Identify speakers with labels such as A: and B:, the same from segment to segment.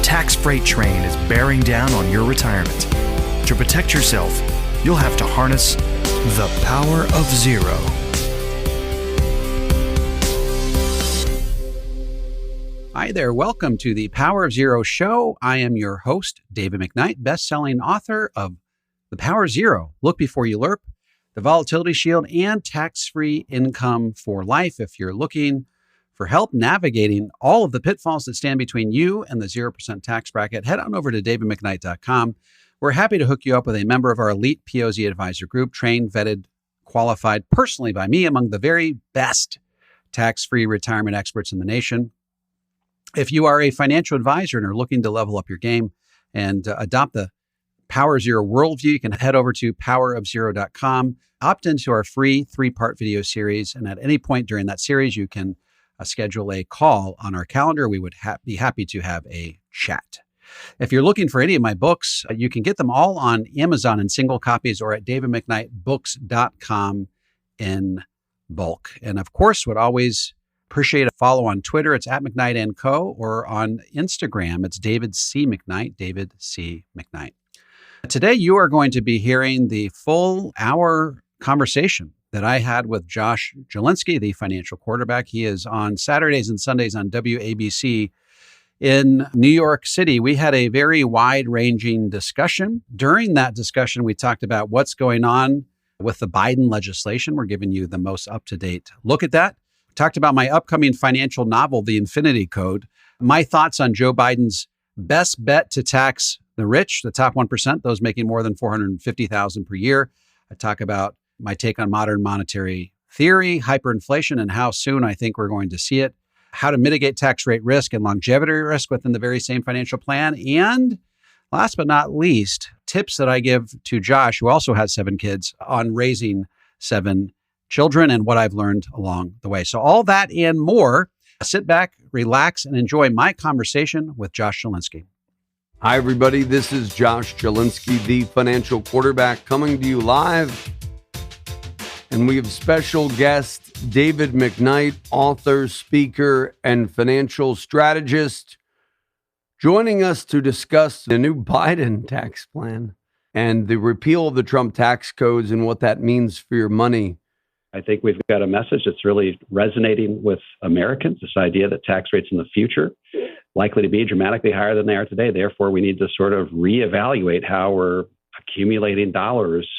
A: tax freight train is bearing down on your retirement. To protect yourself, you'll have to harness the power of zero.
B: Hi there. Welcome to the Power of Xero show. I am your host, David McKnight, best-selling author of The Power of Xero, Look Before You Lerp, The Volatility Shield, and Tax-Free Income for Life. If you're looking for help navigating all of the pitfalls that stand between you and the 0% tax bracket, head on over to davidmcknight.com. We're happy to hook you up with a member of our elite POZ advisor group, trained, vetted, qualified personally by me among the very best tax-free retirement experts in the nation. If you are a financial advisor and are looking to level up your game and adopt the Power of Xero worldview, you can head over to powerofxero.com, opt into our free 3-part video series, and at any point during that series, you can schedule a call on our calendar. We would be happy to have a chat. If you're looking for any of my books, you can get them all on Amazon in single copies or at davidmcknightbooks.com in bulk. And of course, would always appreciate a follow on Twitter. It's at McKnight & Co. Or on Instagram, it's David C. McKnight, David C. McKnight. Today, you are going to be hearing the full hour conversation that I had with Josh Jelinski, the financial quarterback. He is on Saturdays and Sundays on WABC in New York City. We had a very wide-ranging discussion. During that discussion, we talked about what's going on with the Biden legislation. We're giving you the most up-to-date look at that. We talked about my upcoming financial novel, The Infinity Code, my thoughts on Joe Biden's best bet to tax the rich, the top 1%, those making more than $450,000 per year. I talk about my take on modern monetary theory, hyperinflation, and how soon I think we're going to see it, how to mitigate tax rate risk and longevity risk within the very same financial plan, and last but not least, tips that I give to Josh, who also has 7 kids, on raising 7 children and what I've learned along the way. So all that and more. Sit back, relax, and enjoy my conversation with Josh Jelinski.
C: Hi, everybody. This is Josh Jelinski, the financial quarterback, coming to you live. And we have special guest David McKnight, author, speaker, and financial strategist, joining us to discuss the new Biden tax plan and the repeal of the Trump tax codes and what that means for your money.
D: I think we've got a message that's really resonating with Americans, this idea that tax rates in the future likely to be dramatically higher than they are today. Therefore, we need to sort of reevaluate how we're accumulating dollars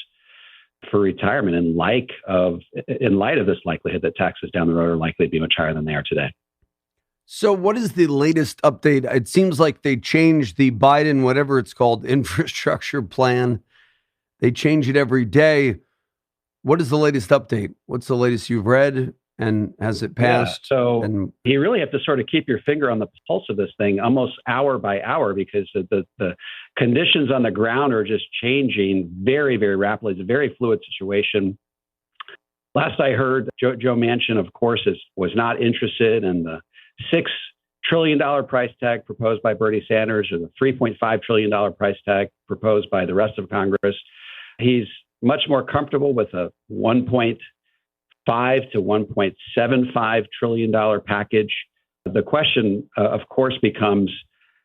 D: for retirement in light of this likelihood that taxes down the road are likely to be much higher than they are today.
C: So what is the latest update? It seems like they changed the Biden, whatever it's called, infrastructure plan. They change it every day. What is the latest update? What's the latest you've read? And has it passed?
D: Yeah, so you really have to sort of keep your finger on the pulse of this thing almost hour by hour, because the conditions on the ground are just changing very, very rapidly. It's a very fluid situation. Last I heard, Joe Manchin, of course, was not interested in the $6 trillion price tag proposed by Bernie Sanders or the $3.5 trillion price tag proposed by the rest of Congress. He's much more comfortable with a $1.5 to $1.75 trillion package. The question, of course, becomes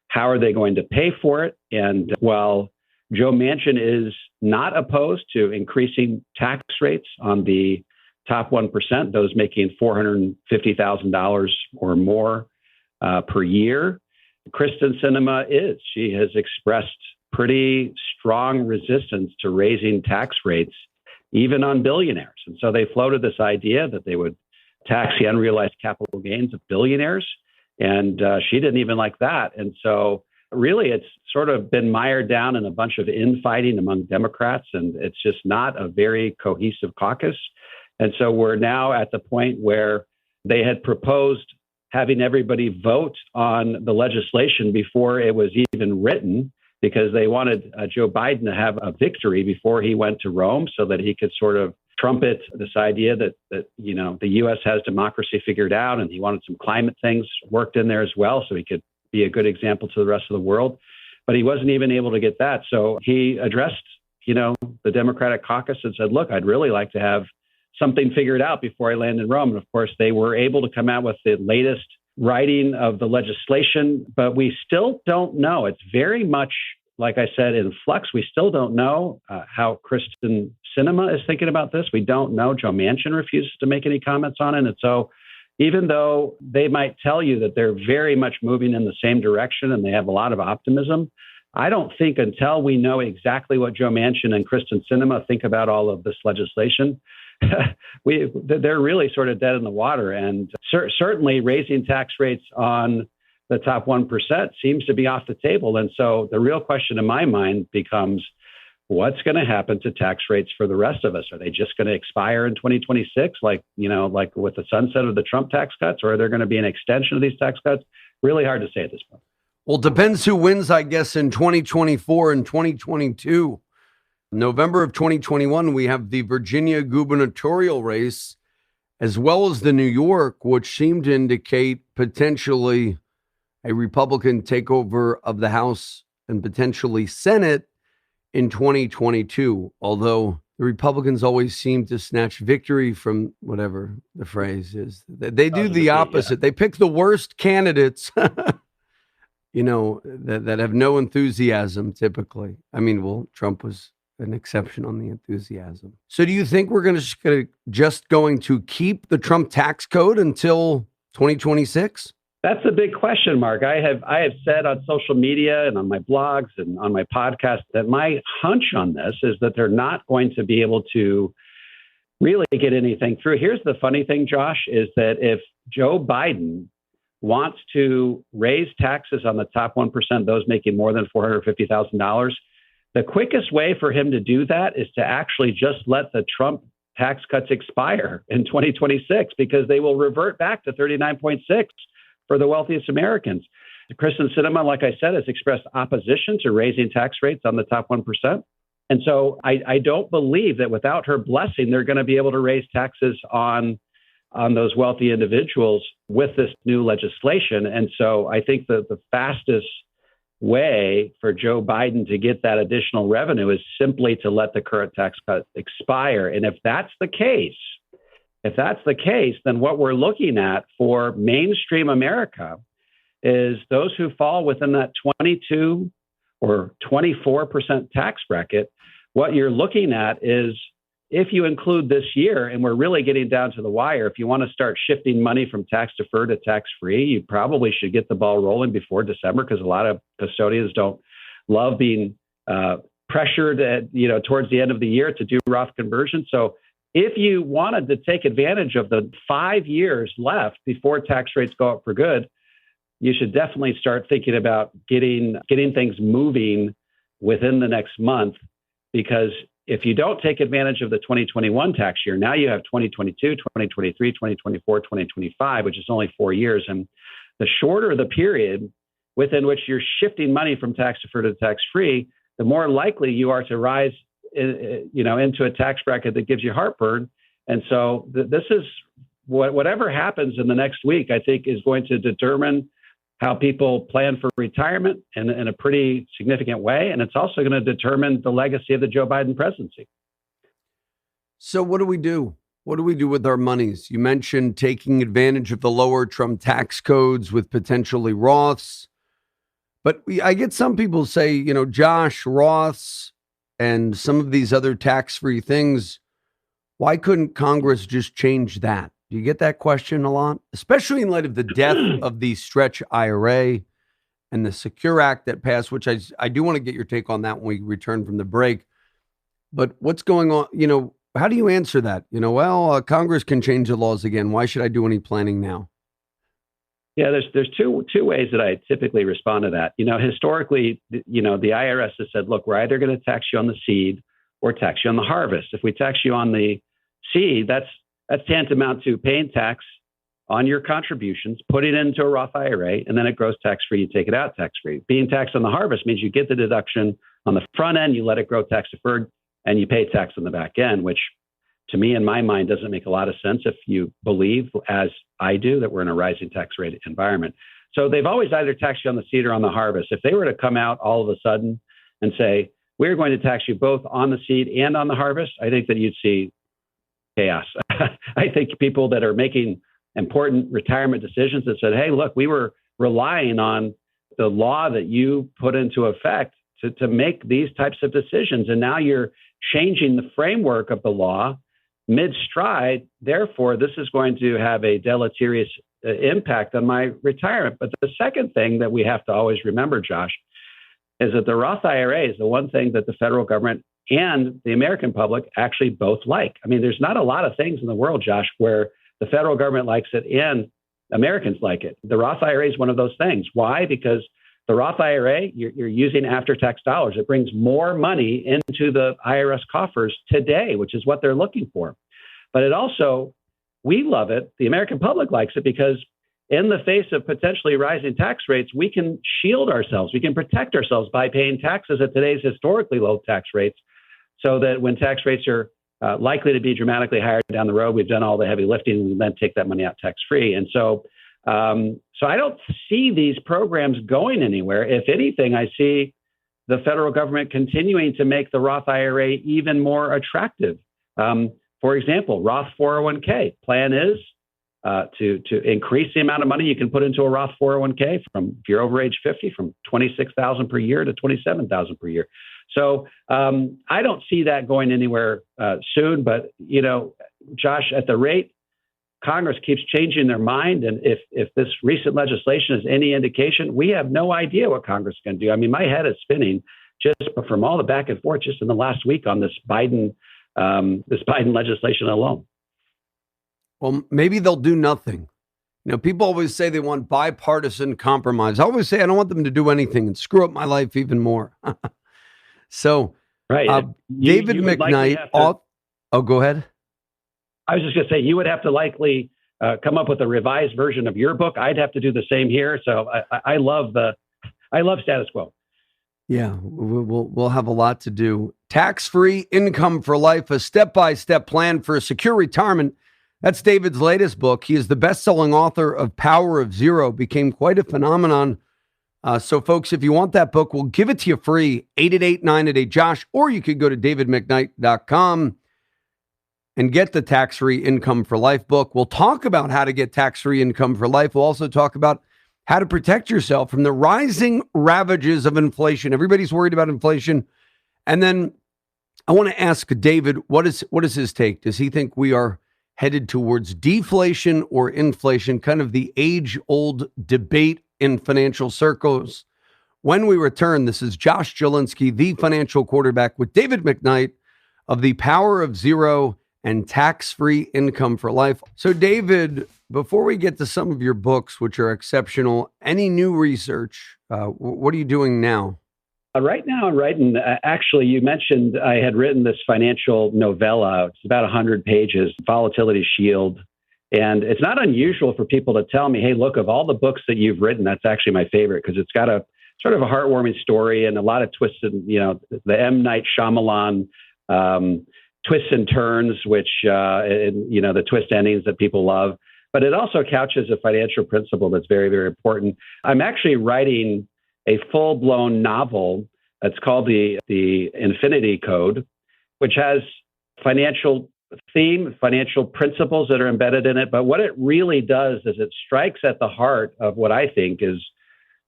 D: how are they going to pay for it? And while Joe Manchin is not opposed to increasing tax rates on the top 1%, those making $450,000 or more per year, Krysten Sinema is. She has expressed pretty strong resistance to raising tax rates, even on billionaires. And so they floated this idea that they would tax the unrealized capital gains of billionaires. And she didn't even like that. And so really, it's sort of been mired down in a bunch of infighting among Democrats. And it's just not a very cohesive caucus. And so we're now at the point where they had proposed having everybody vote on the legislation before it was even written, because they wanted Joe Biden to have a victory before he went to Rome so that he could sort of trumpet this idea that the U.S. has democracy figured out, and he wanted some climate things worked in there as well so he could be a good example to the rest of the world. But he wasn't even able to get that. So he addressed, the Democratic caucus and said, look, I'd really like to have something figured out before I land in Rome. And of course, they were able to come out with the latest writing of the legislation, but we still don't know. It's very much, like I said, in flux. We still don't know how Krysten Sinema is thinking about this. We don't know. Joe Manchin refuses to make any comments on it. And so even though they might tell you that they're very much moving in the same direction and they have a lot of optimism, I don't think until we know exactly what Joe Manchin and Krysten Sinema think about all of this legislation, they're really sort of dead in the water. And certainly raising tax rates on the top 1% seems to be off the table. And so the real question in my mind becomes, what's going to happen to tax rates for the rest of us? Are they just going to expire in 2026, like with the sunset of the Trump tax cuts, or are there going to be an extension of these tax cuts? Really hard to say at this point.
C: Well, depends who wins, I guess, in 2024 and 2022. November of 2021, we have the Virginia gubernatorial race, as well as the New York, which seemed to indicate potentially a Republican takeover of the House and potentially Senate in 2022, although the Republicans always seem to snatch victory from whatever the phrase is. They do the opposite. Yeah. They pick the worst candidates, that have no enthusiasm typically. I mean, well, Trump was an exception on the enthusiasm. So do you think we're just going to keep the Trump tax code until 2026?
D: That's a big question, Mark. I have said on social media and on my blogs and on my podcast that my hunch on this is that they're not going to be able to really get anything through. Here's the funny thing, Josh, is that if Joe Biden wants to raise taxes on the top 1%, those making more than $450,000, the quickest way for him to do that is to actually just let the Trump tax cuts expire in 2026, because they will revert back to 39.6 for the wealthiest Americans. Krysten Sinema, like I said, has expressed opposition to raising tax rates on the top 1%. And so I don't believe that without her blessing, they're going to be able to raise taxes on those wealthy individuals with this new legislation. And so I think that the fastest way for Joe Biden to get that additional revenue is simply to let the current tax cut expire. And if that's the case, then what we're looking at for mainstream America is those who fall within that 22 or 24% tax bracket. What you're looking at is, if you include this year, and we're really getting down to the wire, if you want to start shifting money from tax deferred to tax free, you probably should get the ball rolling before December, because a lot of custodians don't love being pressured towards the end of the year to do Roth conversion. So if you wanted to take advantage of the 5 years left before tax rates go up for good, you should definitely start thinking about getting things moving within the next month, because if you don't take advantage of the 2021 tax year, now you have 2022, 2023, 2024, 2025, which is only 4 years. And the shorter the period within which you're shifting money from tax deferred to tax free, the more likely you are to rise into a tax bracket that gives you heartburn. And so this is whatever happens in the next week, I think, is going to determine how people plan for retirement in a pretty significant way. And it's also going to determine the legacy of the Joe Biden presidency.
C: So what do we do? What do we do with our monies? You mentioned taking advantage of the lower Trump tax codes with potentially Roths. But I get some people say, Josh, Roths and some of these other tax-free things, why couldn't Congress just change that? Do you get that question a lot, especially in light of the death of the stretch IRA and the Secure Act that passed, which I do want to get your take on that when we return from the break. But what's going on? How do you answer that? Congress can change the laws again. Why should I do any planning now?
D: Yeah, there's two ways that I typically respond to that. Historically, the IRS has said, look, we're either going to tax you on the seed or tax you on the harvest. If we tax you on the seed, that's tantamount to paying tax on your contributions, put it into a Roth IRA, and then it grows tax-free. You take it out tax-free. Being taxed on the harvest means you get the deduction on the front end, you let it grow tax-deferred, and you pay tax on the back end, which to me, in my mind, doesn't make a lot of sense if you believe, as I do, that we're in a rising tax rate environment. So they've always either taxed you on the seed or on the harvest. If they were to come out all of a sudden and say, we're going to tax you both on the seed and on the harvest, I think that you'd see chaos. I think people that are making important retirement decisions that said, hey, look, we were relying on the law that you put into effect to make these types of decisions. And now you're changing the framework of the law mid-stride. Therefore, this is going to have a deleterious impact on my retirement. But the second thing that we have to always remember, Josh, is that the Roth IRA is the one thing that the federal government and the American public actually both like. I mean, there's not a lot of things in the world, Josh, where the federal government likes it and Americans like it. The Roth IRA is one of those things. Why? Because the Roth IRA, you're using after-tax dollars. It brings more money into the IRS coffers today, which is what they're looking for. But it also, we love it. The American public likes it because in the face of potentially rising tax rates, we can shield ourselves. We can protect ourselves by paying taxes at today's historically low tax rates, so that when tax rates are likely to be dramatically higher down the road, we've done all the heavy lifting and then take that money out tax-free. And so I don't see these programs going anywhere. If anything, I see the federal government continuing to make the Roth IRA even more attractive. For example, Roth 401k plan is to increase the amount of money you can put into a Roth 401k from, if you're over age 50, from $26,000 per year to $27,000 per year. So I don't see that going anywhere soon. But, you know, Josh, at the rate Congress keeps changing their mind, and if this recent legislation is any indication, we have no idea what Congress can do. I mean, my head is spinning just from all the back and forth just in the last week on this Biden legislation alone.
C: Well, maybe they'll do nothing. You know, people always say they want bipartisan compromise. I always say I don't want them to do anything and screw up my life even more. So,
D: right.
C: David McKnight. Go ahead.
D: I was just going to say, you would have to likely come up with a revised version of your book. I'd have to do the same here. So I love status quo.
C: Yeah, we'll have a lot to do. Tax-free income for life, a step-by-step plan for a secure retirement. That's David's latest book. He is the best-selling author of Power of Xero, became quite a phenomenon. So, folks, if you want that book, we'll give it to you free, 888-988-JOSH, or you could go to davidmcknight.com and get the Tax-Free Income for Life book. We'll talk about how to get tax-free income for life. We'll also talk about how to protect yourself from the rising ravages of inflation. Everybody's worried about inflation. And then I want to ask David, what is his take? Does he think we are headed towards deflation or inflation, kind of the age-old debate in financial circles? When we return, this is Josh Jelinski, the financial quarterback, with David McKnight of the Power of Xero and Tax-Free Income for Life. So, David, before we get to some of your books, which are exceptional, any new research? What are you doing now?
D: Right now, I'm writing. Actually, you mentioned I had written this financial novella. It's about 100 pages, Volatility Shield. And it's not unusual for people to tell me, hey, look, of all the books that you've written, that's actually my favorite because it's got a sort of a heartwarming story and a lot of twists and, you know, the M. Night Shyamalan twists and turns, which, you know, the twist endings that people love. But it also couches a financial principle that's very, very important. I'm actually writing a full-blown novel that's called the Infinity Code, which has financial theme, financial principles that are embedded in it. But what it really does is it strikes at the heart of what I think is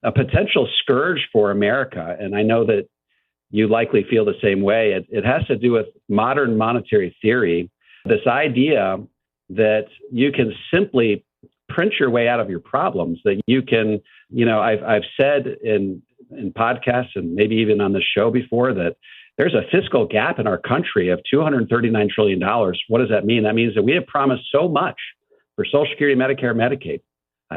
D: a potential scourge for America. And I know that you likely feel the same way. It has to do with modern monetary theory, this idea that you can simply print your way out of your problems, that you can, you know, I've said in podcasts and maybe even on the show before that there's a fiscal gap in our country of $239 trillion. What does that mean? That means that we have promised so much for Social Security, Medicare, Medicaid,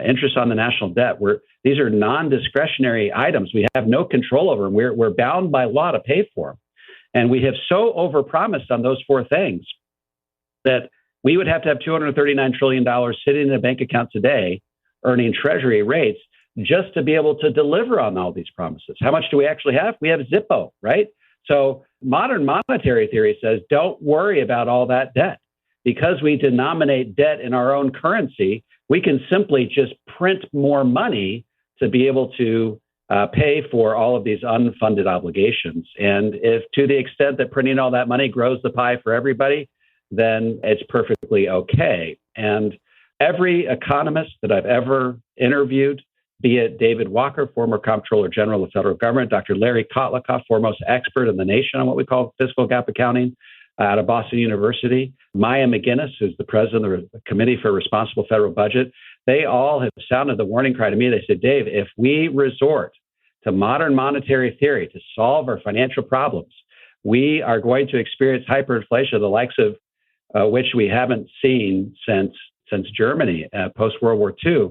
D: interest on the national debt. These are non-discretionary items. We have no control over them. We're bound by law to pay for them. And we have so overpromised on those four things that we would have to have $239 trillion sitting in a bank account today, earning treasury rates just to be able to deliver on all these promises. How much do we actually have? We have Zippo, right? So modern monetary theory says, don't worry about all that debt. Because we denominate debt in our own currency, we can simply just print more money to be able to pay for all of these unfunded obligations. And if to the extent that printing all that money grows the pie for everybody, then it's perfectly okay. And every economist that I've ever interviewed, be it David Walker, former Comptroller General of the federal government, Dr. Larry Kotlikoff, foremost expert in the nation on what we call fiscal gap accounting out of Boston University, Maya McGinnis, who's the president of the Committee for Responsible Federal Budget, they all have sounded the warning cry to me. They said, Dave, if we resort to modern monetary theory to solve our financial problems, we are going to experience hyperinflation, the likes of which we haven't seen since Germany post-World War II.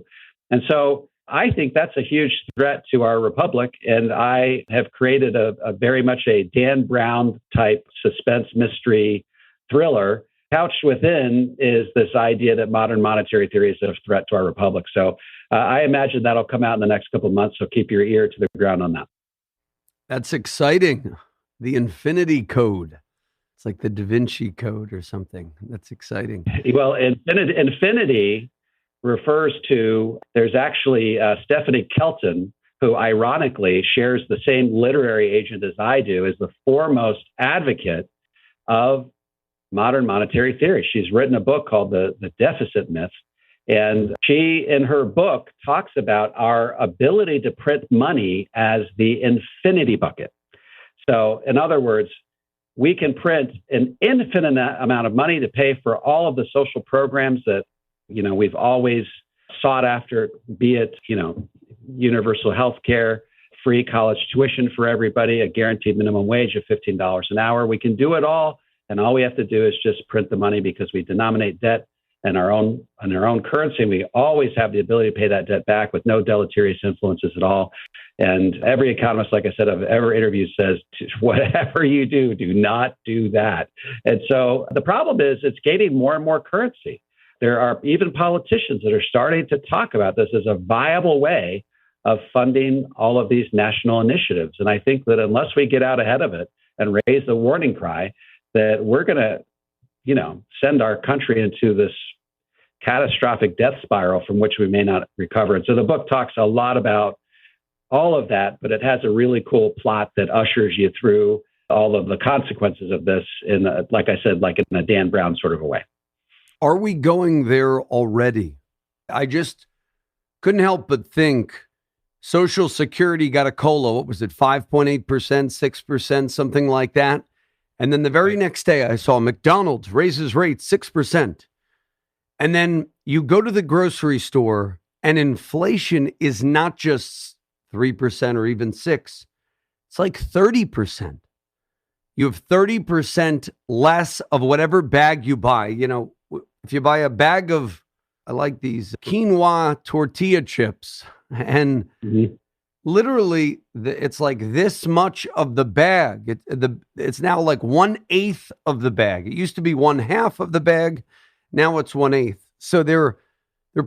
D: And so I think that's a huge threat to our republic. And I have created a very much a Dan Brown type suspense mystery thriller. Couched within is this idea that modern monetary theory is a threat to our republic. So I imagine that'll come out in the next couple of months. So keep your ear to the ground on that.
C: That's exciting. The Infinity Code. It's like the Da Vinci Code or something. That's exciting.
D: Well, infinity refers to, there's actually Stephanie Kelton, who ironically shares the same literary agent as I do, is the foremost advocate of modern monetary theory. She's written a book called The Deficit Myth. And she, in her book, talks about our ability to print money as the infinity bucket. So in other words, we can print an infinite amount of money to pay for all of the social programs that, we've always sought after, be it, universal health care, free college tuition for everybody, a guaranteed minimum wage of $15 an hour. We can do it all. And all we have to do is just print the money because we denominate debt in our own currency. And we always have the ability to pay that debt back with no deleterious influences at all. And every economist, like I said, I've ever interviewed says, whatever you do, do not do that. And so the problem is it's gaining more and more currency. There are even politicians that are starting to talk about this as a viable way of funding all of these national initiatives. And I think that unless we get out ahead of it and raise the warning cry, that we're going to, send our country into this catastrophic death spiral from which we may not recover. And so the book talks a lot about all of that, but it has a really cool plot that ushers you through all of the consequences of this in, like I said, like in a Dan Brown sort of a way.
C: Are we going there already? I just couldn't help but think Social Security got a COLA. What was it? 5.8%, 6%, something like that. And then the very next day I saw McDonald's raises rates 6%. And then you go to the grocery store and inflation is not just 3% or even 6%. It's like 30%. You have 30% less of whatever bag you buy. If you buy a bag of, I like these quinoa tortilla chips, and literally it's like this much of the bag. It's now like 1/8 of the bag. It used to be 1/2 of the bag. Now it's 1/8. So they're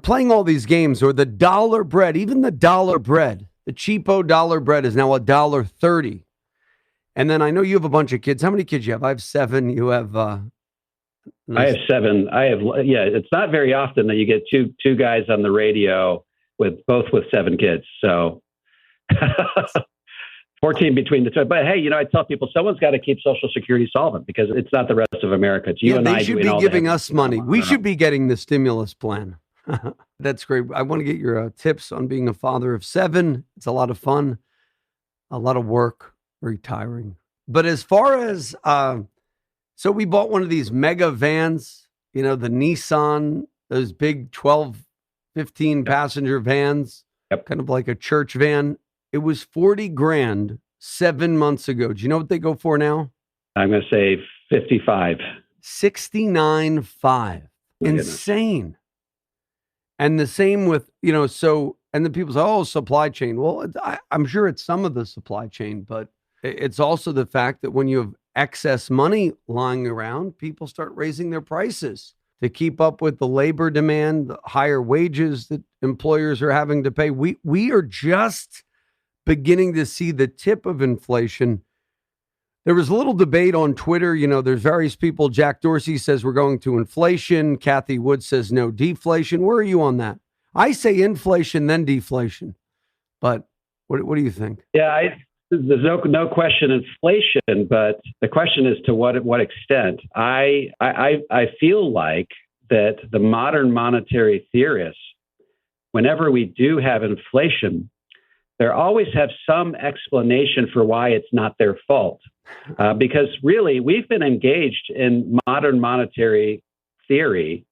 C: playing all these games. Or the dollar bread, even the dollar bread, the cheapo dollar bread is now $1.30. And then I know you have a bunch of kids. How many kids you have? I have 7. You have
D: I have 7. It's not very often that you get two guys on the radio with 7 kids. So 14 between the two. But hey, I tell people someone's got to keep Social Security solvent because it's not the rest of America. It's you and I.
C: They should be giving us money. We should be getting the stimulus plan. That's great. I want to get your tips on being a father of 7. It's a lot of fun, a lot of work, very tiring. But as far as, so we bought one of these mega vans, the Nissan, those big 12, 15 passenger vans, kind of like a church van. It was $40,000 7 months ago. Do you know what they go for now?
D: I'm going to say 55.
C: 69.5. Insane. And the same with, and then people say, oh, supply chain. Well, I'm sure it's some of the supply chain, but it's also the fact that when you have excess money lying around, people start raising their prices to keep up with the labor demand, the higher wages that employers are having to pay. We are just beginning to see the tip of inflation. There was a little debate on Twitter. There's various people. Jack Dorsey says we're going to inflation. Kathy Wood says no deflation. Where are you on that? I say inflation, then deflation. But what do you think?
D: Yeah, there's no question inflation, but the question is to what extent. I feel like that the modern monetary theorists, whenever we do have inflation, they always have some explanation for why it's not their fault. Because really, we've been engaged in modern monetary theory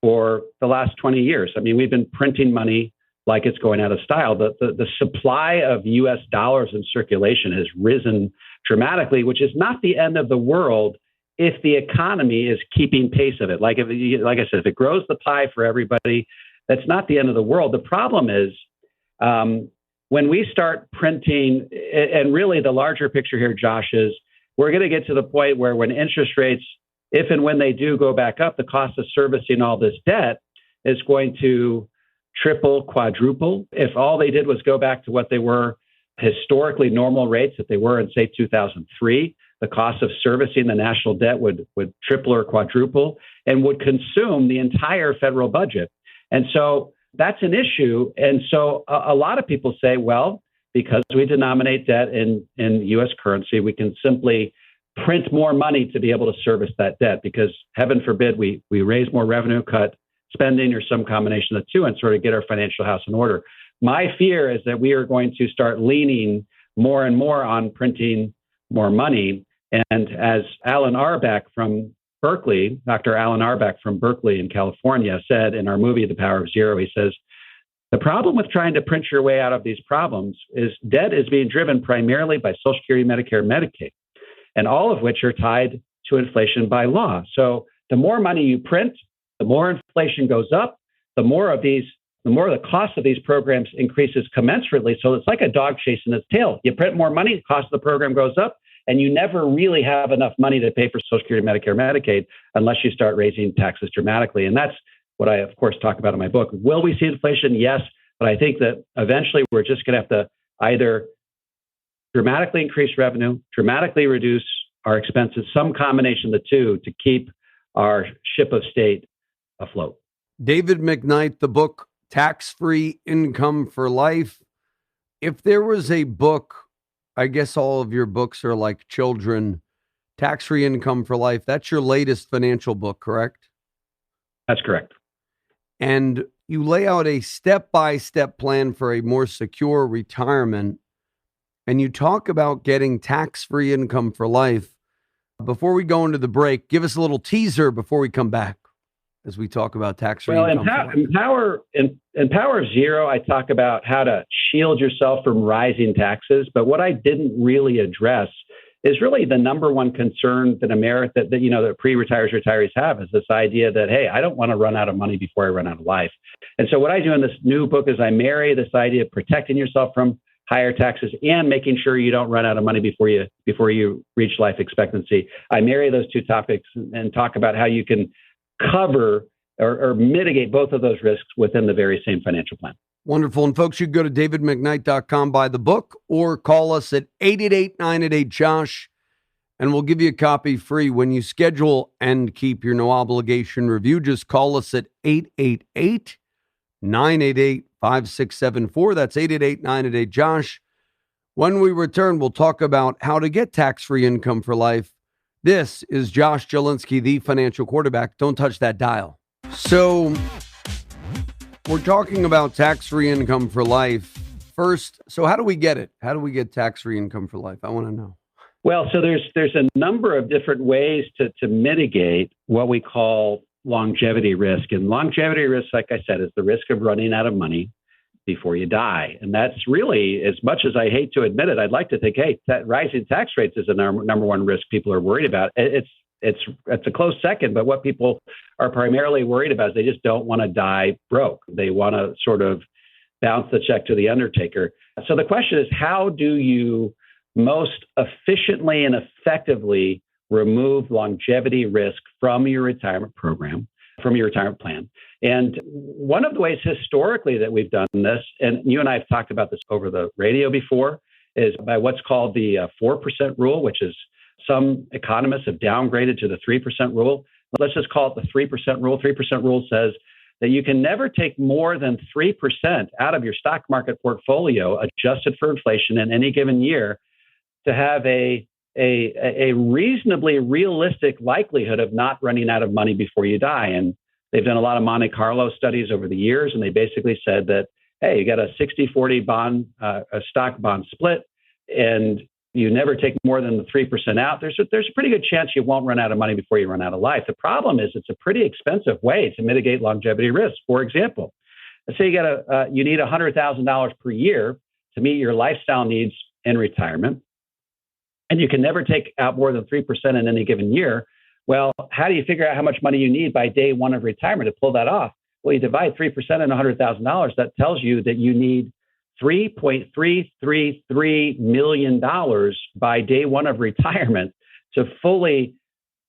D: for the last 20 years. I mean, we've been printing money like it's going out of style. The supply of US dollars in circulation has risen dramatically, which is not the end of the world if the economy is keeping pace of it. Like I said, if it grows the pie for everybody, that's not the end of the world. The problem is when we start printing, and really the larger picture here, Josh, is we're going to get to the point where when interest rates, if and when they do go back up, the cost of servicing all this debt is going to triple, quadruple. If all they did was go back to what they were historically normal rates that they were in, say, 2003, the cost of servicing the national debt would triple or quadruple and would consume the entire federal budget. And so that's an issue. And so a lot of people say, well, because we denominate debt in US currency, we can simply print more money to be able to service that debt because heaven forbid we raise more revenue, cut spending, or some combination of the two and sort of get our financial house in order. My fear is that we are going to start leaning more and more on printing more money. And as Alan Auerbach from Berkeley, Dr. Alan Auerbach from Berkeley in California said in our movie, The Power of Xero, he says, the problem with trying to print your way out of these problems is debt is being driven primarily by Social Security, Medicare, Medicaid, and all of which are tied to inflation by law. So the more money you print, the more inflation goes up, the more the cost of these programs increases commensurately. So it's like a dog chasing its tail. You print more money, the cost of the program goes up, and you never really have enough money to pay for Social Security, Medicare, Medicaid, unless you start raising taxes dramatically. And that's what I, of course, talk about in my book. Will we see inflation? Yes. But I think that eventually we're just going to have to either dramatically increase revenue, dramatically reduce our expenses, some combination of the two to keep our ship of state afloat.
C: David McKnight, the book, Tax-Free Income for Life. If there was a book, I guess all of your books are like children, Tax-Free Income for Life, that's your latest financial book, correct?
D: That's correct.
C: And you lay out a step-by-step plan for a more secure retirement, and you talk about getting tax-free income for life. Before we go into the break, give us a little teaser before we come back as we talk about tax-free income.
D: Well, in Power of Xero, I talk about how to shield yourself from rising taxes. But what I didn't really address is really the number one concern that that pre-retirees have is this idea that, hey, I don't want to run out of money before I run out of life. And so what I do in this new book is I marry this idea of protecting yourself from higher taxes and making sure you don't run out of money before you reach life expectancy. I marry those two topics and talk about how you can cover or mitigate both of those risks within the very same financial plan.
C: Wonderful. And folks, you can go to davidmcknight.com, buy the book, or call us at 888-988-JOSH, and we'll give you a copy free when you schedule and keep your no obligation review. Just call us at 888-988-5674. That's 888-988-JOSH. When we return, we'll talk about how to get tax-free income for life. This is Josh Jelinski, the financial quarterback. Don't touch that dial. So we're talking about tax-free income for life. First, so how do we get it? How do we get tax-free income for life? I want to know.
D: Well, so there's a number of different ways to mitigate what we call longevity risk. And longevity risk, like I said, is the risk of running out of money before you die. And that's really, as much as I hate to admit it, I'd like to think, hey, rising tax rates is the number one risk people are worried about. It's a close second, but what people are primarily worried about is they just don't want to die broke. They want to sort of bounce the check to the undertaker. So the question is, how do you most efficiently and effectively remove longevity risk from your retirement program, from your retirement plan? And one of the ways historically that we've done this, and you and I have talked about this over the radio before, is by what's called the 4% rule, which is some economists have downgraded to the 3% rule. Let's just call it the 3% rule. 3% rule says that you can never take more than 3% out of your stock market portfolio adjusted for inflation in any given year to have a reasonably realistic likelihood of not running out of money before you die. And They've done a lot of Monte Carlo studies over the years, and they basically said that, hey, you got a 60-40 bond, a stock bond split, and you never take more than the 3% out. There's a pretty good chance you won't run out of money before you run out of life. The problem is it's a pretty expensive way to mitigate longevity risk. For example, let's say you need $100,000 per year to meet your lifestyle needs in retirement, and you can never take out more than 3% in any given year. Well, how do you figure out how much money you need by day one of retirement to pull that off? Well, you divide 3% in $100,000. That tells you that you need $3.333 million by day one of retirement to fully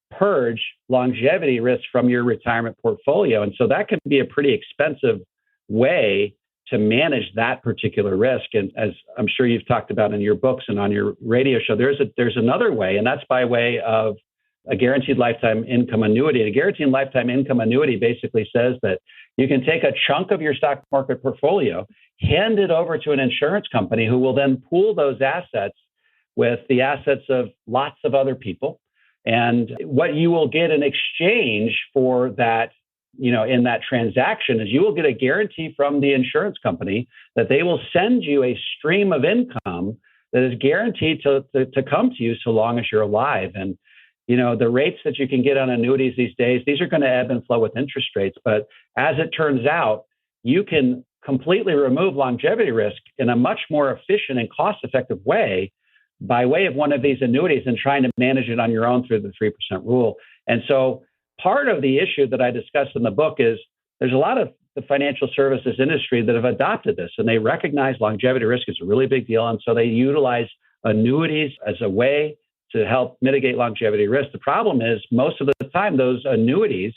D: purge longevity risk from your retirement portfolio. And so that can be a pretty expensive way to manage that particular risk. And as I'm sure you've talked about in your books and on your radio show, there's another way, and that's by way of a guaranteed lifetime income annuity. And a guaranteed lifetime income annuity basically says that you can take a chunk of your stock market portfolio, hand it over to an insurance company who will then pool those assets with the assets of lots of other people. And what you will get in exchange for that, in that transaction is you will get a guarantee from the insurance company that they will send you a stream of income that is guaranteed to come to you so long as you're alive. And the rates that you can get on annuities these days, these are going to ebb and flow with interest rates. But as it turns out, you can completely remove longevity risk in a much more efficient and cost-effective way by way of one of these annuities than trying to manage it on your own through the 3% rule. And so part of the issue that I discussed in the book is there's a lot of the financial services industry that have adopted this, and they recognize longevity risk is a really big deal. And so they utilize annuities as a way to help mitigate longevity risk. The problem is most of the time, those annuities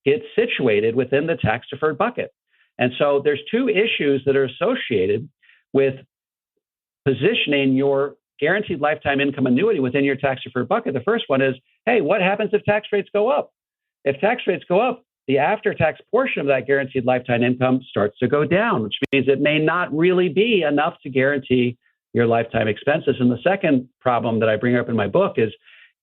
D: get situated within the tax-deferred bucket. And so there's two issues that are associated with positioning your guaranteed lifetime income annuity within your tax-deferred bucket. The first one is, hey, what happens if tax rates go up? If tax rates go up, the after-tax portion of that guaranteed lifetime income starts to go down, which means it may not really be enough to guarantee your lifetime expenses. And the second problem that I bring up in my book is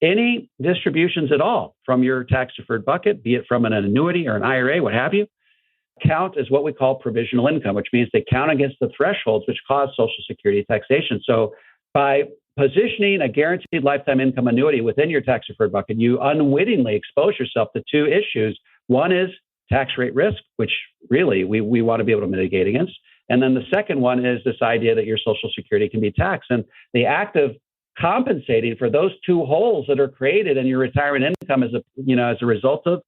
D: any distributions at all from your tax-deferred bucket, be it from an annuity or an IRA, what have you, count as what we call provisional income, which means they count against the thresholds which cause Social Security taxation. So by positioning a guaranteed lifetime income annuity within your tax-deferred bucket, you unwittingly expose yourself to two issues. One is tax rate risk, which really we want to be able to mitigate against. And then the second one is this idea that your Social Security can be taxed. And the act of compensating for those two holes that are created in your retirement income as a result of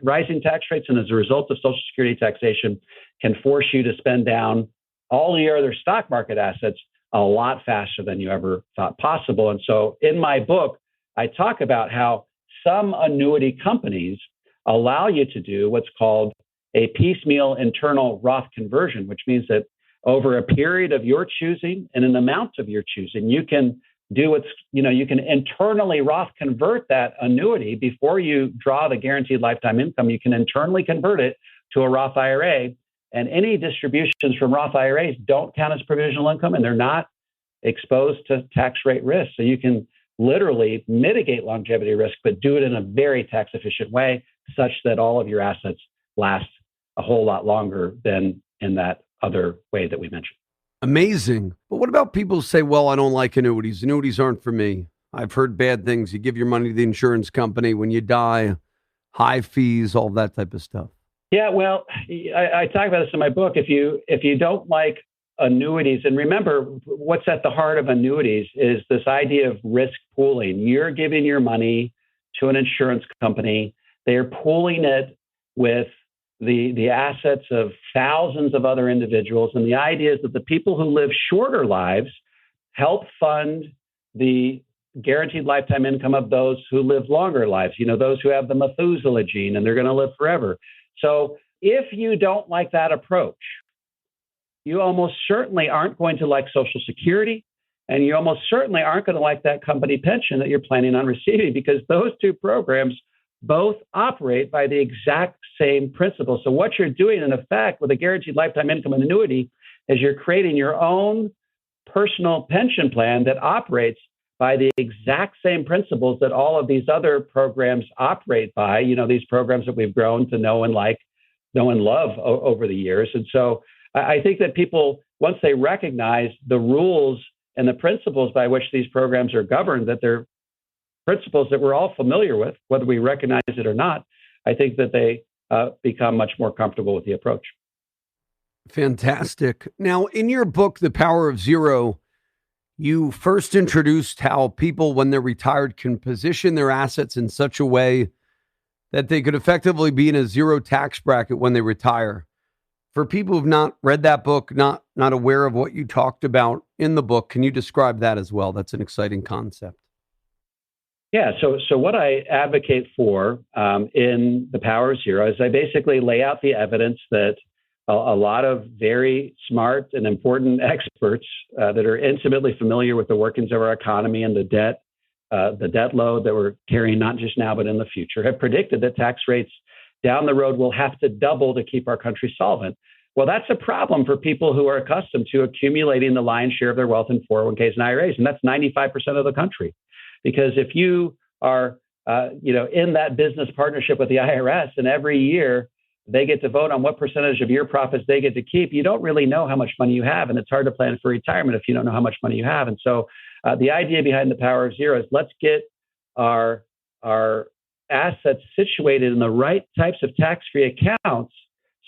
D: rising tax rates and as a result of Social Security taxation can force you to spend down all your other stock market assets a lot faster than you ever thought possible. And so in my book, I talk about how some annuity companies allow you to do what's called a piecemeal internal Roth conversion, which means that over a period of your choosing and an amount of your choosing, you can do you can internally Roth convert that annuity before you draw the guaranteed lifetime income. You can internally convert it to a Roth IRA, and any distributions from Roth IRAs don't count as provisional income, and they're not exposed to tax rate risk. So you can literally mitigate longevity risk, but do it in a very tax efficient way such that all of your assets last a whole lot longer than in that other way that we mentioned.
C: Amazing. But what about people who say, well, I don't like annuities. Annuities aren't for me. I've heard bad things. You give your money to the insurance company when you die, high fees, all that type of stuff.
D: Yeah, well, I talk about this in my book. If you don't like annuities, and remember, what's at the heart of annuities is this idea of risk pooling. You're giving your money to an insurance company. They're pooling it with the assets of thousands of other individuals. And the idea is that the people who live shorter lives help fund the guaranteed lifetime income of those who live longer lives, those who have the Methuselah gene and they're going to live forever. So if you don't like that approach, you almost certainly aren't going to like Social Security, and you almost certainly aren't going to like that company pension that you're planning on receiving, because those two programs both operate by the exact same principle. So what you're doing, in effect, with a guaranteed lifetime income and annuity is you're creating your own personal pension plan that operates by the exact same principles that all of these other programs operate by, these programs that we've grown to know and like known and love over the years. And so I think that people, once they recognize the rules and the principles by which these programs are governed, that they're principles that we're all familiar with, whether we recognize it or not, I think that they become much more comfortable with the approach.
C: Fantastic. Now, in your book, The Power of Xero, you first introduced how people, when they're retired, can position their assets in such a way that they could effectively be in a zero tax bracket when they retire. For people who've not read that book, not aware of what you talked about in the book, can you describe that as well? That's an exciting concept.
D: Yeah, so what I advocate for in The Power of Xero is I basically lay out the evidence that a lot of very smart and important experts that are intimately familiar with the workings of our economy and the debt load that we're carrying, not just now, but in the future, have predicted that tax rates down the road will have to double to keep our country solvent. Well, that's a problem for people who are accustomed to accumulating the lion's share of their wealth in 401ks and IRAs, and that's 95% of the country. Because if you are in that business partnership with the IRS, and every year they get to vote on what percentage of your profits they get to keep, you don't really know how much money you have. And it's hard to plan for retirement if you don't know how much money you have. And so the idea behind The Power of Xero is let's get our assets situated in the right types of tax-free accounts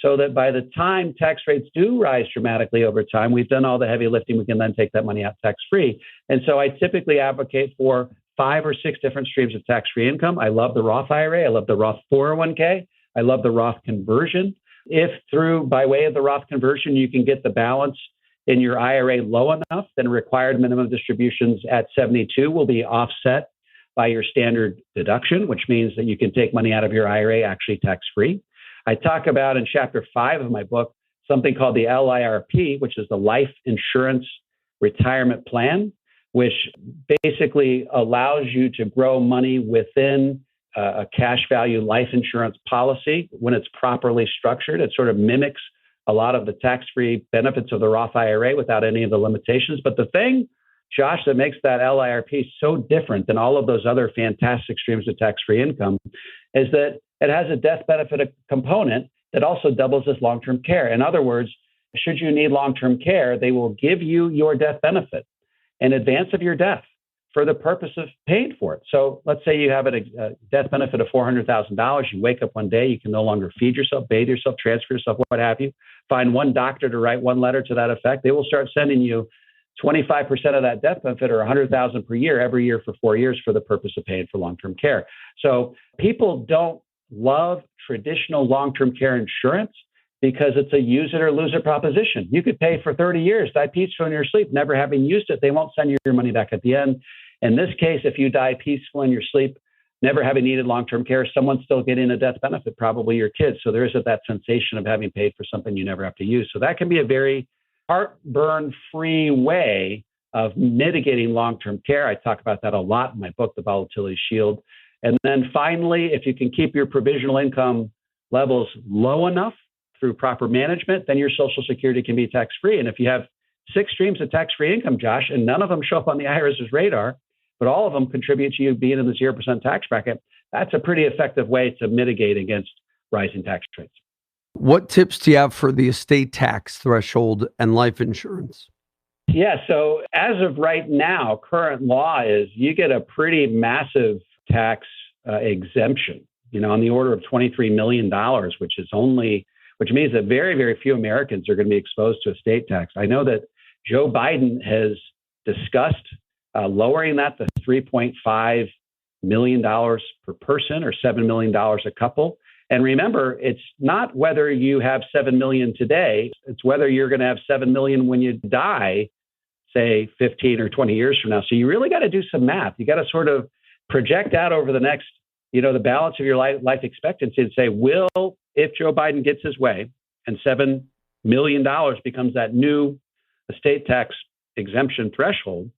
D: so that by the time tax rates do rise dramatically over time, we've done all the heavy lifting. We can then take that money out tax-free. And so I typically advocate for 5 or 6 different streams of tax-free income. I love the Roth IRA. I love the Roth 401k. I love the Roth conversion. If by way of the Roth conversion, you can get the balance in your IRA low enough, then required minimum distributions at 72 will be offset by your standard deduction, which means that you can take money out of your IRA actually tax-free. I talk about in chapter 5 of my book, something called the LIRP, which is the Life Insurance Retirement Plan, which basically allows you to grow money within a cash value life insurance policy when it's properly structured. It sort of mimics a lot of the tax-free benefits of the Roth IRA without any of the limitations. But the thing, Josh, that makes that LIRP so different than all of those other fantastic streams of tax-free income is that it has a death benefit component that also doubles as long-term care. In other words, should you need long-term care, they will give you your death benefit in advance of your death for the purpose of paying for it. So let's say you have a death benefit of $400,000. You wake up one day, you can no longer feed yourself, bathe yourself, transfer yourself, what have you. Find one doctor to write one letter to that effect. They will start sending you 25% of that death benefit or $100,000 per year every year for 4 years for the purpose of paying for long-term care. So people don't love traditional long-term care insurance because it's a use it or lose it proposition. You could pay for 30 years, die peaceful in your sleep, never having used it. They won't send you your money back at the end. In this case, if you die peaceful in your sleep, never having needed long-term care, someone's still getting a death benefit, probably your kids. So there isn't that sensation of having paid for something you never have to use. So that can be a very heartburn-free way of mitigating long-term care. I talk about that a lot in my book, The Volatility Shield. And then finally, if you can keep your provisional income levels low enough through proper management, then your Social Security can be tax-free. And if you have 6 streams of tax-free income, Josh, and none of them show up on the IRS's radar, but all of them contribute to you being in the 0% tax bracket, that's a pretty effective way to mitigate against rising tax rates.
C: What tips do you have for the estate tax threshold and life insurance?
D: Yeah, so as of right now, current law is you get a pretty massive tax exemption, on the order of $23 million, which means that very, very few Americans are going to be exposed to estate tax. I know that Joe Biden has discussed lowering that to $3.5 million per person or $7 million a couple. And remember, it's not whether you have 7 million today, it's whether you're going to have 7 million when you die, say 15 or 20 years from now. So you really got to do some math. You got to sort of project out over the next, the balance of your life expectancy and say, if Joe Biden gets his way and $7 million becomes that new estate tax exemption threshold,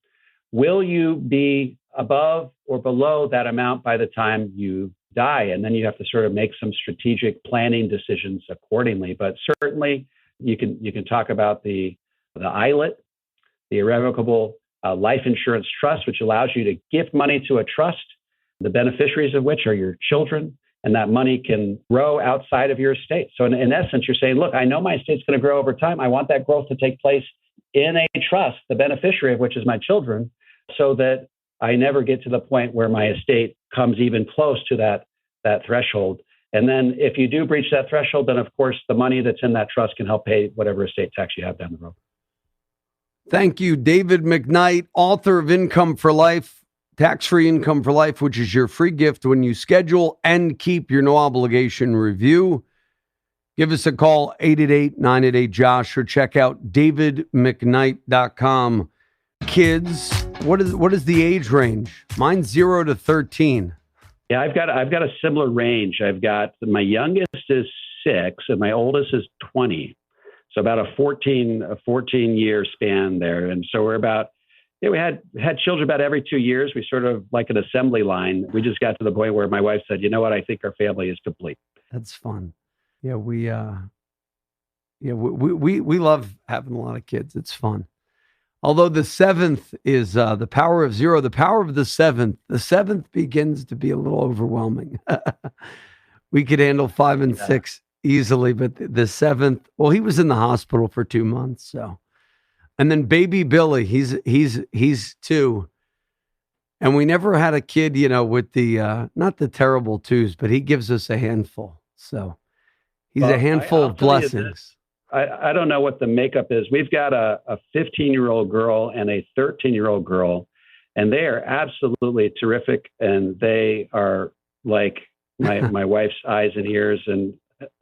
D: will you be above or below that amount by the time you die? And then you have to sort of make some strategic planning decisions accordingly. But certainly you can talk about the ILIT, the Irrevocable Life Insurance Trust, which allows you to gift money to a trust, the beneficiaries of which are your children and that money can grow outside of your estate. So in essence, you're saying, look, I know my estate's going to grow over time. I want that growth to take place in a trust, the beneficiary of which is my children, so that I never get to the point where my estate comes even close to that threshold. And then if you do breach that threshold, then of course the money that's in that trust can help pay whatever estate tax you have down the road.
C: Thank you, David McKnight, author of Income for Life, Tax-Free Income for Life, which is your free gift when you schedule and keep your no obligation review. Give us a call, 888-988-JOSH, or check out davidmcknight.com. Kids, what is the age range? Mine's 0 to 13.
D: Yeah, I've got a similar range. I've got my youngest is 6 and my oldest is 20. So about a 14-year span there. And so we're about, we had children about every 2 years. We sort of like an assembly line. We just got to the point where my wife said, you know what, I think our family is complete.
C: That's fun. Yeah, we love having a lot of kids. It's fun. Although the 7th is the power of zero, the power of the 7th. The 7th begins to be a little overwhelming. We could handle 5 and 6 easily, but the 7th, well, he was in the hospital for 2 months. So, and then baby Billy, he's 2, and we never had a kid, with the not the terrible 2s, but he gives us a handful. So he's a handful of blessings.
D: I don't know what the makeup is. We've got a 15-year-old girl and a 13-year-old girl, and they are absolutely terrific. And they are like my wife's eyes and ears and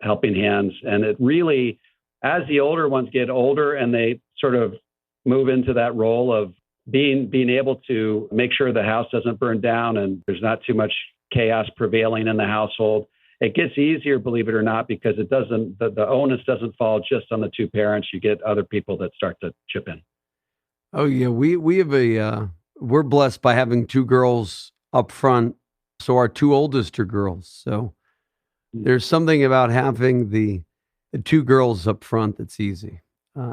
D: helping hands. And it really, as the older ones get older and they sort of move into that role of being able to make sure the house doesn't burn down and there's not too much chaos prevailing in the household, it gets easier, believe it or not, because it doesn't, the onus doesn't fall just on the 2 parents. You get other people that start to chip in.
C: Oh yeah. We have we're blessed by having 2 girls up front. So our 2 oldest are girls. So there's something about having the 2 girls up front that's easy.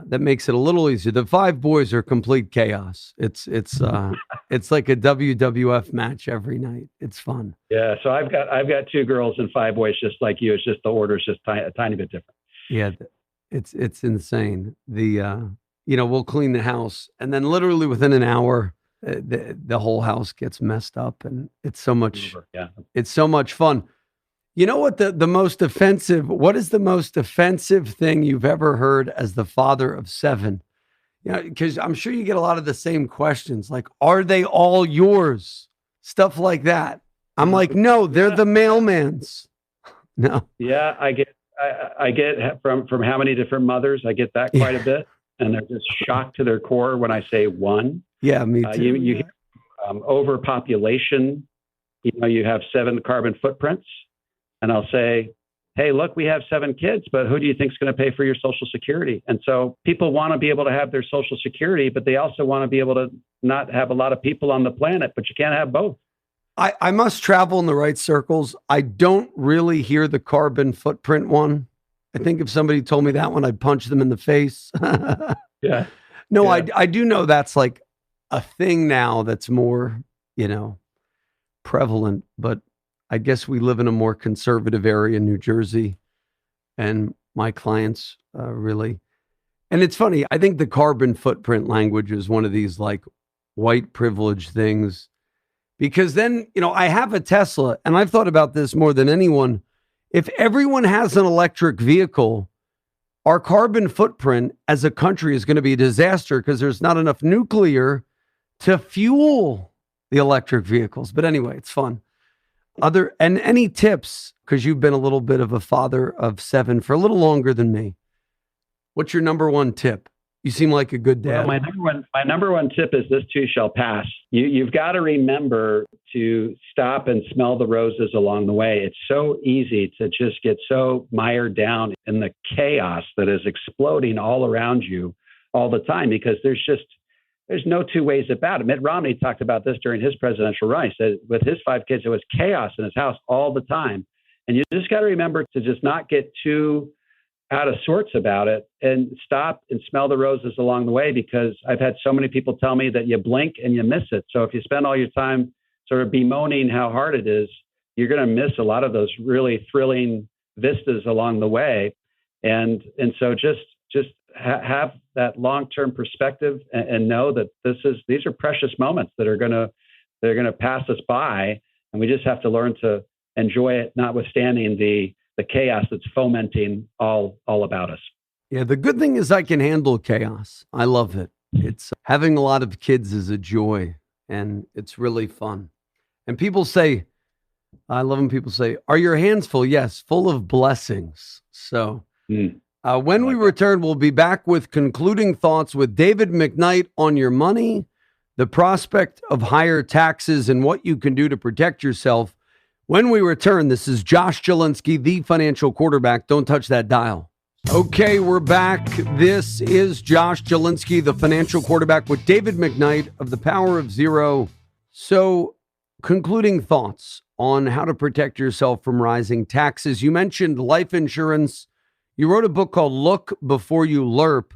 C: That makes it a little easier. The 5 boys are complete chaos. It's like a WWF match every night. It's fun.
D: Yeah. So I've got 2 girls and 5 boys, just like you. It's just the order's just a tiny bit different.
C: Yeah, it's insane. We'll clean the house, and then literally within an hour, the whole house gets messed up, and it's so much.
D: Yeah.
C: It's so much fun. You know what what is the most offensive thing you've ever heard as the father of 7? Because I'm sure you get a lot of the same questions, like, are they all yours? Stuff like that. I'm like, no, they're the mailman's. No.
D: Yeah, I get from how many different mothers, I get that quite a bit. And they're just shocked to their core when I say 1.
C: Yeah, me too.
D: You hear overpopulation, you have 7 carbon footprints. And I'll say, hey, look, we have 7 kids, but who do you think is going to pay for your Social Security? And so people want to be able to have their Social Security, but they also want to be able to not have a lot of people on the planet, but you can't have both.
C: I must travel in the right circles. I don't really hear the carbon footprint one. I think if somebody told me that one, I'd punch them in the face.
D: Yeah.
C: No, yeah. I do know that's like a thing now that's more, prevalent, but I guess we live in a more conservative area in New Jersey, and my clients really. And it's funny, I think the carbon footprint language is one of these like white privilege things, because then, I have a Tesla, and I've thought about this more than anyone. If everyone has an electric vehicle, our carbon footprint as a country is going to be a disaster because there's not enough nuclear to fuel the electric vehicles. But anyway, it's fun. Any tips, because you've been a little bit of a father of 7 for a little longer than me. What's your number 1 tip? You seem like a good dad.
D: Well, my number one tip is this too shall pass. You've got to remember to stop and smell the roses along the way. It's so easy to just get so mired down in the chaos that is exploding all around you all the time, because there's no 2 ways about it. Mitt Romney talked about this during his presidential run. He said with his 5 kids, it was chaos in his house all the time. And you just got to remember to just not get too out of sorts about it and stop and smell the roses along the way, because I've had so many people tell me that you blink and you miss it. So if you spend all your time sort of bemoaning how hard it is, you're going to miss a lot of those really thrilling vistas along the way. And so just have that long-term perspective and know that these are precious moments that are going to pass us by. And we just have to learn to enjoy it, notwithstanding the chaos that's fomenting all about us.
C: Yeah, the good thing is I can handle chaos. I love it. It's having a lot of kids is a joy, and it's really fun. And people say, I love when people say, are your hands full? Yes, full of blessings. So when we return, we'll be back with concluding thoughts with David McKnight on your money, the prospect of higher taxes, and what you can do to protect yourself. When we return, this is Josh Jelinski, the financial quarterback. Don't touch that dial. Okay, we're back. This is Josh Jelinski, the financial quarterback, with David McKnight of the Power of Xero. So, concluding thoughts on how to protect yourself from rising taxes. You mentioned life insurance. You wrote a book called Look Before You Lerp.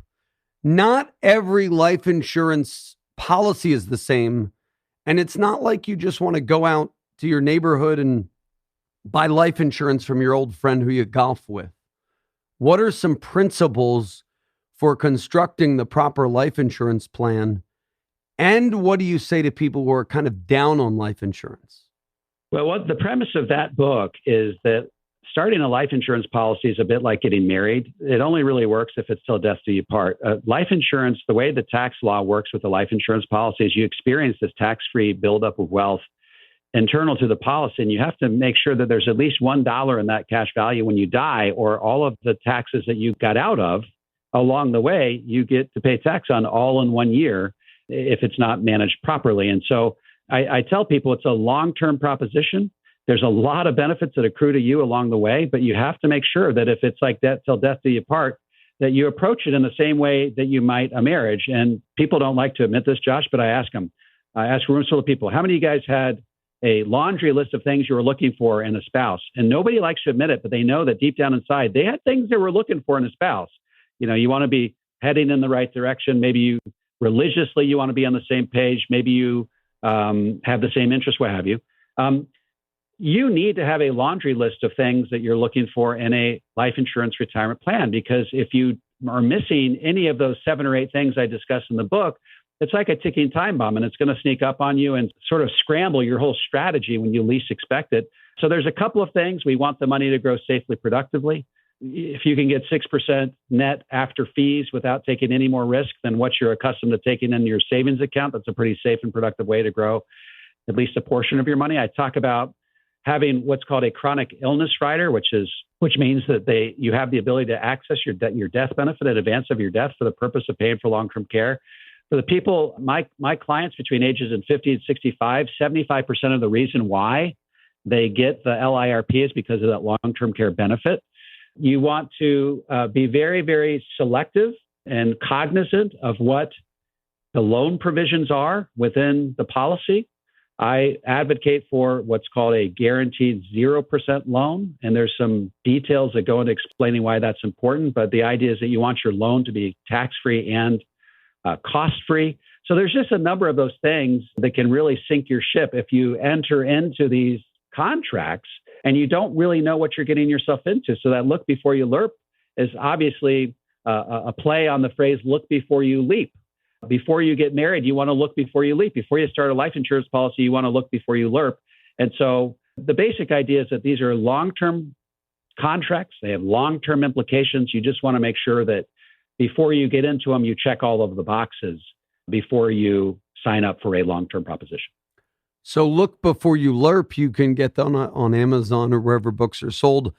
C: Not every life insurance policy is the same, and it's not like you just want to go out to your neighborhood and buy life insurance from your old friend who you golf with. What are some principles for constructing the proper life insurance plan? And what do you say to people who are kind of down on life insurance?
D: Well, the premise of that book is that starting a life insurance policy is a bit like getting married. It only really works if it's till death do you part. Life insurance, the way the tax law works with the life insurance policy is you experience this tax-free buildup of wealth internal to the policy, and you have to make sure that there's at least $1 in that cash value when you die, or all of the taxes that you got out of along the way, you get to pay tax on all in 1 year if it's not managed properly. And so I tell people it's a long-term proposition. There's a lot of benefits that accrue to you along the way, but you have to make sure that if it's like that till death do you part, that you approach it in the same way that you might a marriage. And people don't like to admit this, Josh, but I ask a room full of people, how many of you guys had a laundry list of things you were looking for in a spouse? And nobody likes to admit it, but they know that deep down inside, they had things they were looking for in a spouse. You know, you want to be heading in the right direction. Maybe you religiously, you want to be on the same page. Maybe you have the same interests, what have you. You need to have a laundry list of things that you're looking for in a life insurance retirement plan, because if you are missing any of those 7 or 8 things I discussed in the book, it's like a ticking time bomb, and it's going to sneak up on you and sort of scramble your whole strategy when you least expect it. So there's a couple of things. We want the money to grow safely, productively. If you can get 6% net after fees without taking any more risk than what you're accustomed to taking in your savings account, that's a pretty safe and productive way to grow at least a portion of your money. I talk about having what's called a chronic illness rider, which means that you have the ability to access your death benefit in advance of your death for the purpose of paying for long-term care. For the people, my clients between ages of 50 and 65, 75% of the reason why they get the LIRP is because of that long-term care benefit. You want to be very, very selective and cognizant of what the loan provisions are within the policy. I advocate for what's called a guaranteed 0% loan. And there's some details that go into explaining why that's important. But the idea is that you want your loan to be tax-free and cost-free. So there's just a number of those things that can really sink your ship if you enter into these contracts and you don't really know what you're getting yourself into. So that look before you lerp is obviously a play on the phrase, look before you leap. Before you get married, you want to look before you leap. Before you start a life insurance policy, you want to look before you lerp. And so the basic idea is that these are long-term contracts. They have long-term implications. You just want to make sure that before you get into them, you check all of the boxes before you sign up for a long-term proposition.
C: So look before you lerp. You can get them on Amazon or wherever books are sold.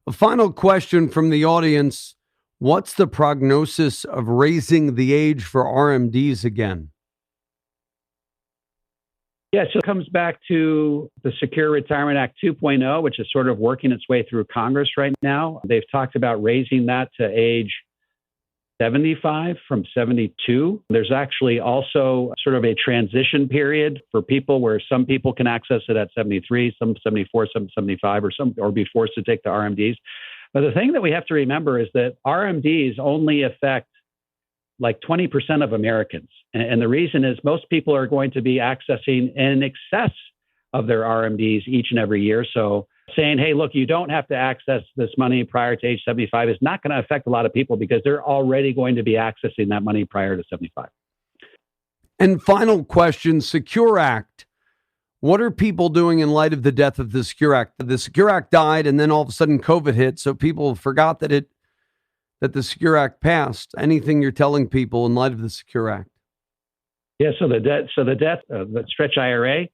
C: A final question from the audience. What's the prognosis of raising the age for RMDs again?
D: Yeah, so it comes back to the Secure Retirement Act 2.0, which is sort of working its way through Congress right now. They've talked about raising that to age 75 from 72. There's actually also sort of a transition period for people where some people can access it at 73, some 74, some 75, or be forced to take the RMDs. But the thing that we have to remember is that RMDs only affect like 20% of Americans. And the reason is most people are going to be accessing in excess of their RMDs each and every year. So saying, hey, look, you don't have to access this money prior to age 75 is not going to affect a lot of people because they're already going to be accessing that money prior to 75.
C: And final question, Secure Act. What are people doing in light of the death of the Secure Act? The Secure Act died, and then all of a sudden COVID hit, so people forgot that the Secure Act passed. Anything you're telling people in light of the Secure Act?
D: Yeah, so the death of the stretch IRA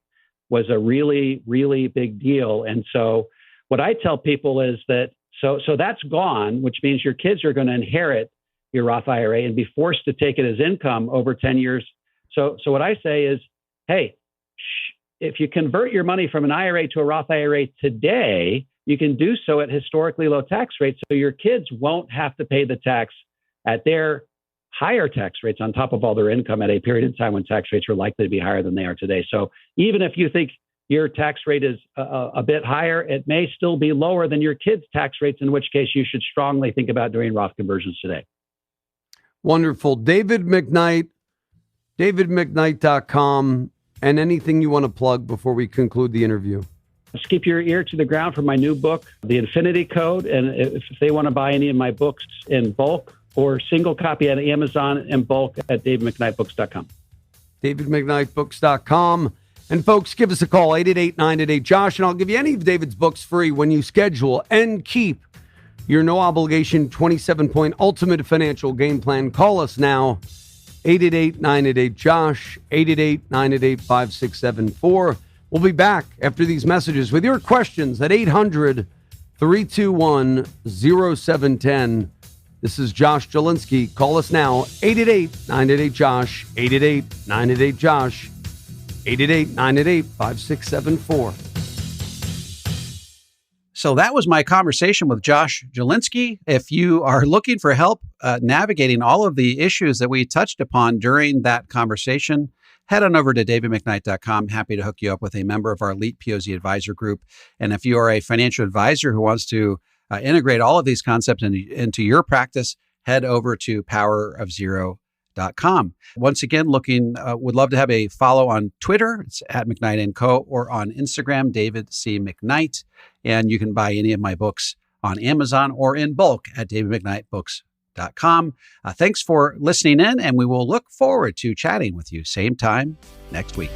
D: was a really, really big deal. And so what I tell people is that, so that's gone, which means your kids are going to inherit your Roth IRA and be forced to take it as income over 10 years. So what I say is, hey, if you convert your money from an IRA to a Roth IRA today, you can do so at historically low tax rates. So your kids won't have to pay the tax at their higher tax rates on top of all their income at a period of time when tax rates are likely to be higher than they are today. So even if you think your tax rate is a bit higher, it may still be lower than your kids' tax rates, in which case you should strongly think about doing Roth conversions today.
C: Wonderful. David McKnight, davidmcknight.com, and anything you want to plug before we conclude the interview.
D: Just keep your ear to the ground for my new book, The Infinity Code. And if they want to buy any of my books in bulk or single copy at Amazon in bulk at davidmcknightbooks.com.
C: davidmcknightbooks.com. And folks, give us a call, 888-988-JOSH, and I'll give you any of David's books free when you schedule and keep your no-obligation 27-point ultimate financial game plan. Call us now, 888-988-JOSH, 888-988-5674. We'll be back after these messages with your questions at 800-321-0710. This is Josh Jelinski. Call us now, 888-988-JOSH, 888-988-JOSH, 888-988-5674.
B: So that was my conversation with Josh Jelinski. If you are looking for help navigating all of the issues that we touched upon during that conversation, head on over to davidmcknight.com. Happy to hook you up with a member of our elite POZ advisor group. And if you are a financial advisor who wants to integrate all of these concepts into your practice, head over to powerofxero.com. Once again, would love to have a follow on Twitter. It's at McKnight & Co. or on Instagram, David C. McKnight. And you can buy any of my books on Amazon or in bulk at davidmcknightbooks.com. Thanks for listening in, and we will look forward to chatting with you same time next week.